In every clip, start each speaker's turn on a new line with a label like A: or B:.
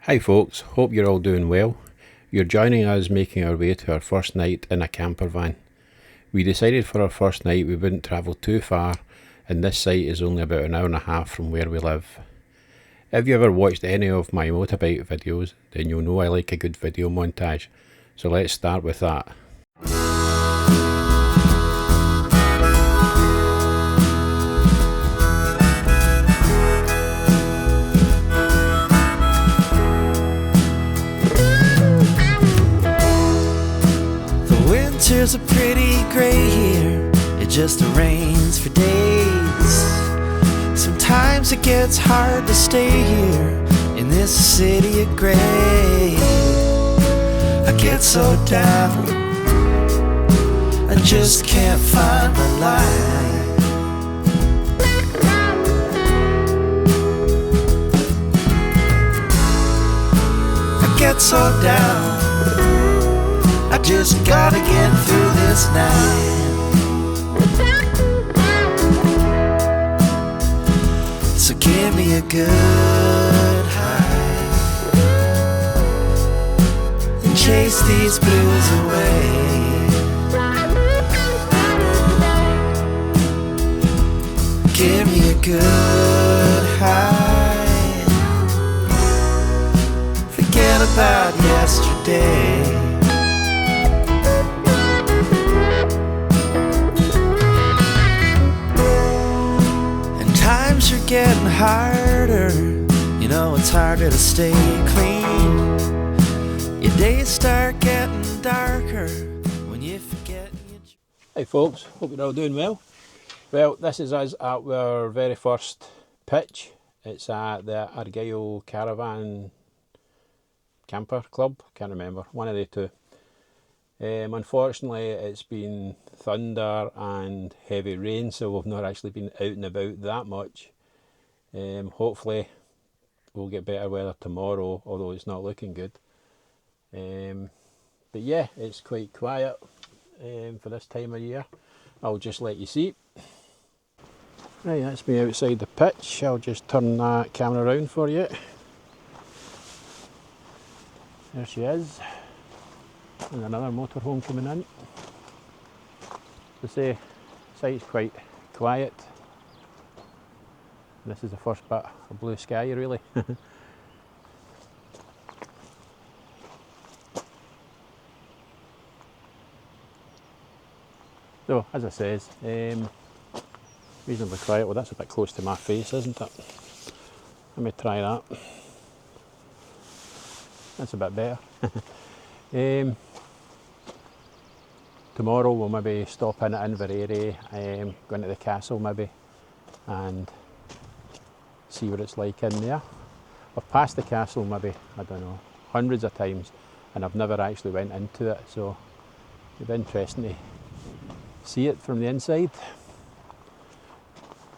A: Hi folks, hope you're all doing well. You're joining us making our way to our first night in a camper van. We decided for our first night we wouldn't travel too far, and this site is only about an hour and a half from where we live. If you ever watched any of my motorbike videos, then you'll know I like a good video montage, so let's start with that.
B: Winters are pretty grey here, it just rains for days. Sometimes it gets hard to stay here in this city of grey. I get so down, I just can't find my light. I get so down, I just gotta get through this night. So give me a good high and chase these blues away. Give me a good high, forget about yesterday. Times are getting harder, you know it's harder to stay clean. Your days start getting darker when you forget your...
A: Hi folks, hope you're all doing well. Well, this is us at our very first pitch. It's at the Argyle Caravan Camper Club, can't remember, one of the two. Unfortunately it's been thunder and heavy rain, so we've not actually been out and about that much. Hopefully we'll get better weather tomorrow, although it's not looking good. But yeah, it's quite quiet for this time of year. I'll just let you see. Right, that's me outside the pitch. I'll just turn that camera around for you. There she is. And another motorhome coming in. As I say, the site's quite quiet. This is the first bit of blue sky really. So as I says, reasonably quiet. Well, that's a bit close to my face, isn't it? Let me try that. That's a bit better. Tomorrow we'll maybe stop in at Inverary, go into the castle maybe and see what it's like in there. I've passed the castle maybe, I don't know, hundreds of times and I've never actually went into it, so it'd be interesting to see it from the inside.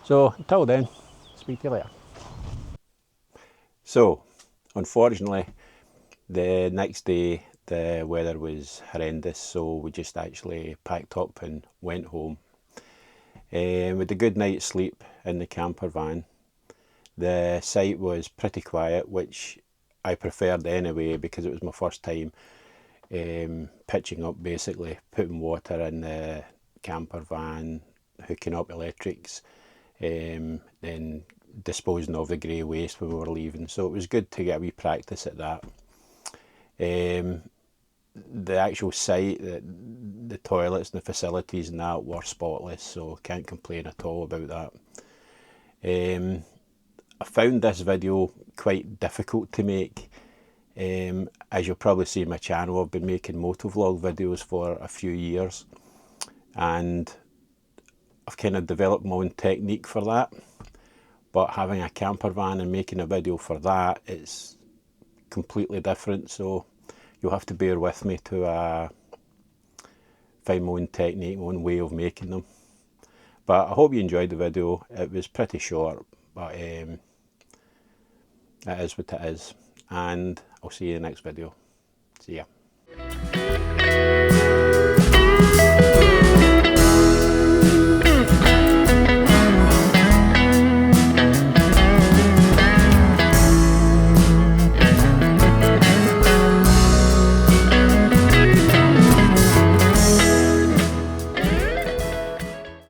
A: So until then, speak to you later. So unfortunately the next day the weather was horrendous, so we just actually packed up and went home. With a good night's sleep in the camper van. The site was pretty quiet, which I preferred anyway because it was my first time pitching up, basically putting water in the camper van, hooking up electrics, then disposing of the grey waste when we were leaving. So it was good to get a wee practice at that. The actual site, the toilets and the facilities and that were spotless, so can't complain at all about that. I found this video quite difficult to make. As you'll probably see in my channel, I've been making motovlog videos for a few years and I've kind of developed my own technique for that, but having a camper van and making a video for that, it's completely different, so you'll have to bear with me to find my own technique, my own way of making them. But I hope you enjoyed the video. It was pretty short, but it is what it is. And I'll see you in the next video. See ya.